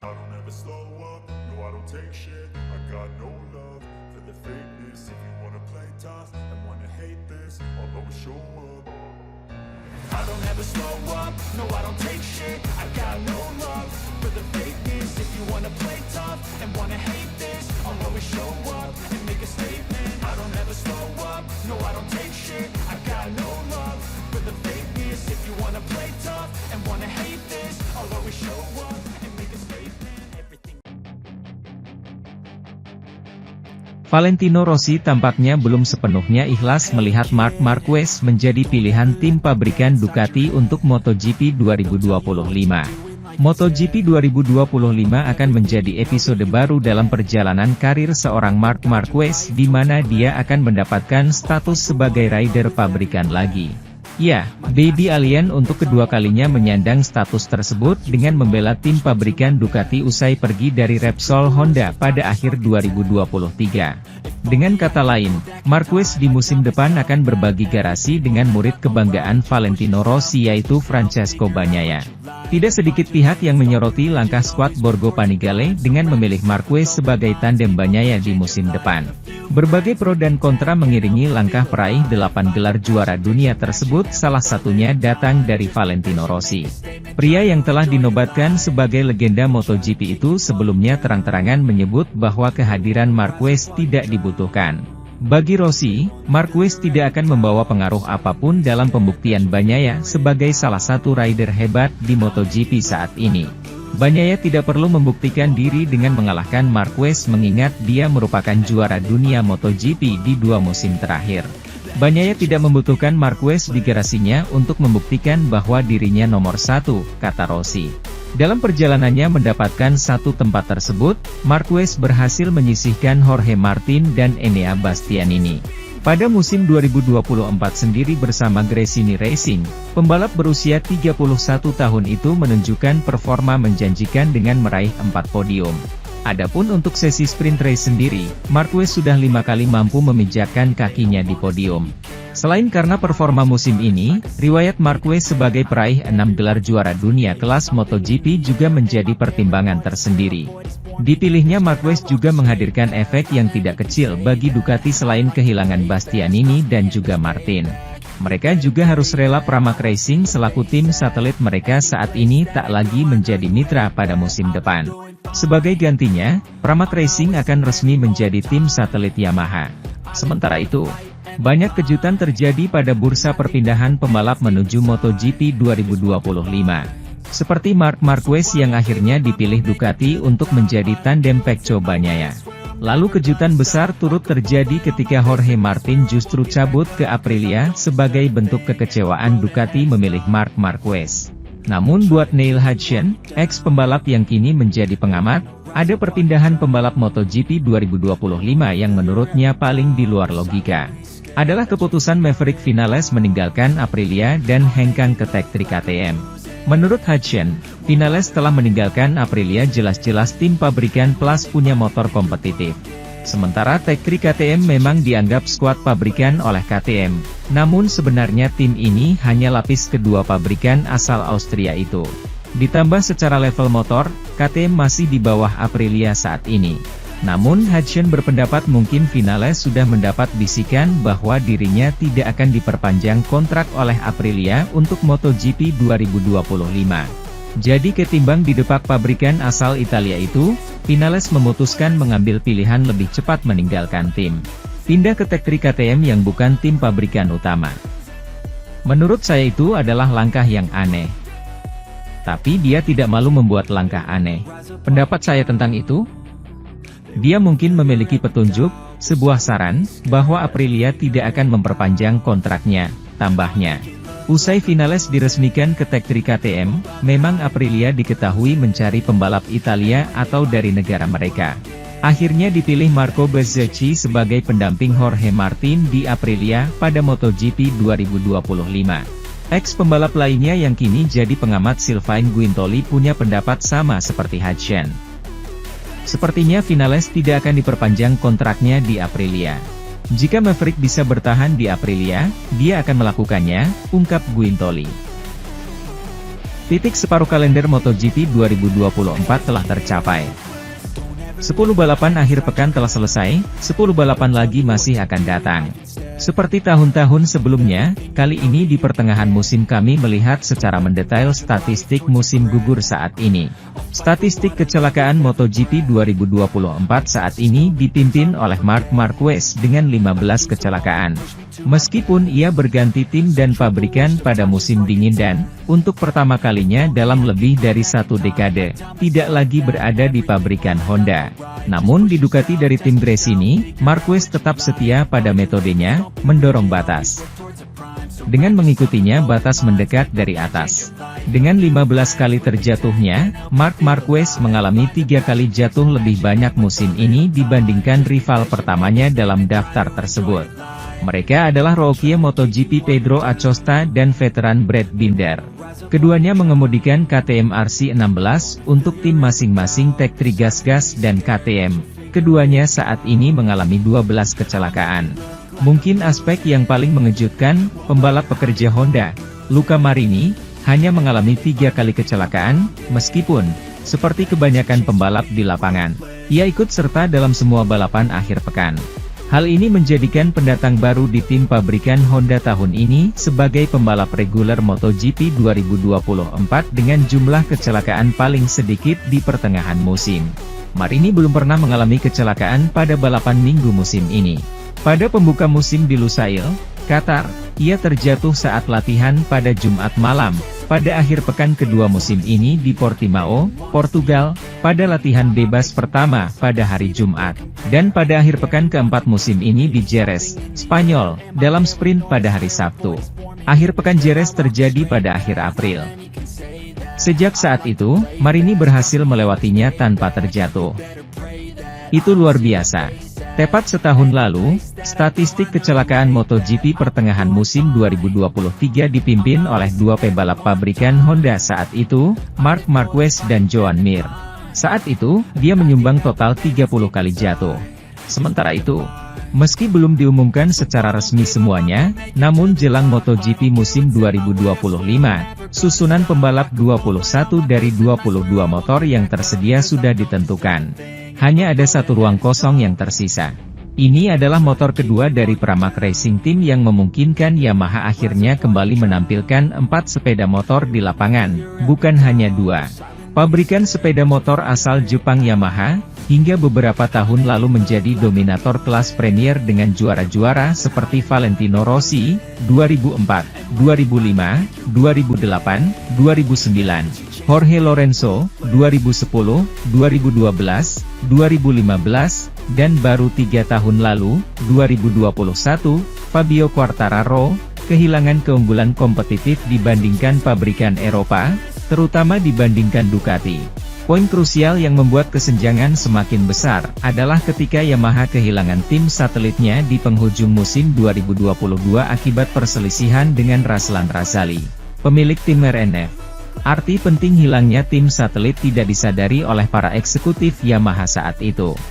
I don't ever slow up, no I don't take shit. I got no love for the fakeness. If you wanna play tough and wanna hate this, I'll always show up. I don't ever slow up, no I don't take shit. I got no love for the fakeness. If you wanna play tough and wanna hate this, I'll always show up and make a statement. I don't ever slow up, no I don't take shit. I got no love for the fakeness. If you wanna play tough and wanna hate this, I'll always show up and make a statement. Everything. Valentino Rossi tampaknya belum sepenuhnya ikhlas melihat Marc Marquez menjadi pilihan tim pabrikan Ducati untuk MotoGP 2025. MotoGP 2025 akan menjadi episode baru dalam perjalanan karir seorang Marc Marquez di mana dia akan mendapatkan status sebagai rider pabrikan lagi. Ya, Baby Alien untuk kedua kalinya menyandang status tersebut dengan membela tim pabrikan Ducati usai pergi dari Repsol Honda pada akhir 2023. Dengan kata lain, Marquez di musim depan akan berbagi garasi dengan murid kebanggaan Valentino Rossi yaitu Francesco Bagnaia. Tidak sedikit pihak yang menyoroti langkah skuad Borgo Panigale dengan memilih Marquez sebagai tandem Bagnaia di musim depan. Berbagai pro dan kontra mengiringi langkah peraih 8 gelar juara dunia tersebut, salah satunya datang dari Valentino Rossi. Pria yang telah dinobatkan sebagai legenda MotoGP itu sebelumnya terang-terangan menyebut bahwa kehadiran Marquez tidak dibutuhkan. Bagi Rossi, Marquez tidak akan membawa pengaruh apapun dalam pembuktian Bagnaia sebagai salah satu rider hebat di MotoGP saat ini. Bagnaia tidak perlu membuktikan diri dengan mengalahkan Marquez mengingat dia merupakan juara dunia MotoGP di 2 musim terakhir. Bagnaia tidak membutuhkan Marquez di garasinya untuk membuktikan bahwa dirinya nomor 1, kata Rossi. Dalam perjalanannya mendapatkan satu tempat tersebut, Marquez berhasil menyisihkan Jorge Martin dan Enea Bastianini. Pada musim 2024 sendiri bersama Gresini Racing, pembalap berusia 31 tahun itu menunjukkan performa menjanjikan dengan meraih 4 podium. Adapun untuk sesi sprint race sendiri, Marquez sudah 5 kali mampu memijakkan kakinya di podium. Selain karena performa musim ini, riwayat Marquez sebagai peraih 6 gelar juara dunia kelas MotoGP juga menjadi pertimbangan tersendiri. Dipilihnya Marquez juga menghadirkan efek yang tidak kecil bagi Ducati selain kehilangan Bastianini dan juga Martin. Mereka juga harus rela Pramac Racing selaku tim satelit mereka saat ini tak lagi menjadi mitra pada musim depan. Sebagai gantinya, Pramac Racing akan resmi menjadi tim satelit Yamaha. Sementara itu, banyak kejutan terjadi pada bursa perpindahan pembalap menuju MotoGP 2025. Seperti Marc Marquez yang akhirnya dipilih Ducati untuk menjadi tandem Pecco Bagnaia. Lalu kejutan besar turut terjadi ketika Jorge Martin justru cabut ke Aprilia sebagai bentuk kekecewaan Ducati memilih Marc Marquez. Namun buat Neil Hudson, ex-pembalap yang kini menjadi pengamat, ada perpindahan pembalap MotoGP 2025 yang menurutnya paling di luar logika. Adalah keputusan Maverick Vinales meninggalkan Aprilia dan hengkang ke Tech 3 KTM. Menurut Hudson, Vinales telah meninggalkan Aprilia jelas-jelas tim pabrikan plus punya motor kompetitif. Sementara Tech 3 KTM memang dianggap skuad pabrikan oleh KTM, namun sebenarnya tim ini hanya lapis kedua pabrikan asal Austria itu. Ditambah secara level motor, KTM masih di bawah Aprilia saat ini. Namun Hudson berpendapat mungkin Vinales sudah mendapat bisikan bahwa dirinya tidak akan diperpanjang kontrak oleh Aprilia untuk MotoGP 2025. Jadi ketimbang didepak pabrikan asal Italia itu, Vinales memutuskan mengambil pilihan lebih cepat meninggalkan tim. Pindah ke Tech 3 KTM yang bukan tim pabrikan utama. Menurut saya itu adalah langkah yang aneh. Tapi dia tidak malu membuat langkah aneh. Pendapat saya tentang itu? Dia mungkin memiliki petunjuk, sebuah saran, bahwa Aprilia tidak akan memperpanjang kontraknya, tambahnya. Usai Vinales diresmikan ke Tech 3 KTM, memang Aprilia diketahui mencari pembalap Italia atau dari negara mereka. Akhirnya dipilih Marco Bezzecchi sebagai pendamping Jorge Martin di Aprilia pada MotoGP 2025. Ex-pembalap lainnya yang kini jadi pengamat Sylvain Guintoli punya pendapat sama seperti Hudson. Sepertinya Vinales tidak akan diperpanjang kontraknya di Aprilia. Jika Maverick bisa bertahan di Aprilia, dia akan melakukannya, ungkap Guintoli. Titik separuh kalender MotoGP 2024 telah tercapai. 10 balapan akhir pekan telah selesai, 10 balapan lagi masih akan datang. Seperti tahun-tahun sebelumnya, kali ini di pertengahan musim kami melihat secara mendetail statistik musim gugur saat ini. Statistik kecelakaan MotoGP 2024 saat ini dipimpin oleh Marc Marquez dengan 15 kecelakaan. Meskipun ia berganti tim dan pabrikan pada musim dingin dan, untuk pertama kalinya dalam lebih dari satu dekade, tidak lagi berada di pabrikan Honda. Namun di Ducati dari tim Gresini, Marquez tetap setia pada metodenya, mendorong batas. Dengan mengikutinya batas mendekat dari atas. Dengan 15 kali terjatuhnya, Marc Marquez mengalami 3 kali jatuh lebih banyak musim ini dibandingkan rival pertamanya dalam daftar tersebut. Mereka adalah rookie MotoGP Pedro Acosta dan veteran Brad Binder. Keduanya mengemudikan KTM RC16 untuk tim masing-masing Tech 3 Gas dan KTM. Keduanya saat ini mengalami 12 kecelakaan. Mungkin aspek yang paling mengejutkan, pembalap pekerja Honda, Luca Marini, hanya mengalami 3 kali kecelakaan, meskipun, seperti kebanyakan pembalap di lapangan, ia ikut serta dalam semua balapan akhir pekan. Hal ini menjadikan pendatang baru di tim pabrikan Honda tahun ini sebagai pembalap reguler MotoGP 2024 dengan jumlah kecelakaan paling sedikit di pertengahan musim. Marini belum pernah mengalami kecelakaan pada balapan minggu musim ini. Pada pembuka musim di Lusail, Qatar, ia terjatuh saat latihan pada Jumat malam. Pada akhir pekan kedua musim ini di Portimao, Portugal, pada latihan bebas pertama pada hari Jumat, dan pada akhir pekan keempat musim ini di Jerez, Spanyol, dalam sprint pada hari Sabtu. Akhir pekan Jerez terjadi pada akhir April. Sejak saat itu, Marini berhasil melewatinya tanpa terjatuh. Itu luar biasa. Tepat setahun lalu, statistik kecelakaan MotoGP pertengahan musim 2023 dipimpin oleh dua pebalap pabrikan Honda saat itu, Marc Marquez dan Joan Mir. Saat itu, dia menyumbang total 30 kali jatuh. Sementara itu, meski belum diumumkan secara resmi semuanya, namun jelang MotoGP musim 2025, susunan pembalap 21 dari 22 motor yang tersedia sudah ditentukan. Hanya ada satu ruang kosong yang tersisa. Ini adalah motor kedua dari Pramac Racing Team yang memungkinkan Yamaha akhirnya kembali menampilkan 4 sepeda motor di lapangan, bukan hanya 2. Pabrikan sepeda motor asal Jepang Yamaha, hingga beberapa tahun lalu menjadi dominator kelas Premier dengan juara-juara seperti Valentino Rossi, 2004, 2005, 2008, 2009, Jorge Lorenzo, 2010, 2012, 2015, dan baru 3 tahun lalu, 2021, Fabio Quartararo, kehilangan keunggulan kompetitif dibandingkan pabrikan Eropa, terutama dibandingkan Ducati. Poin krusial yang membuat kesenjangan semakin besar, adalah ketika Yamaha kehilangan tim satelitnya di penghujung musim 2022 akibat perselisihan dengan Razlan Razali, pemilik tim RNF. Arti penting hilangnya tim satelit tidak disadari oleh para eksekutif Yamaha saat itu.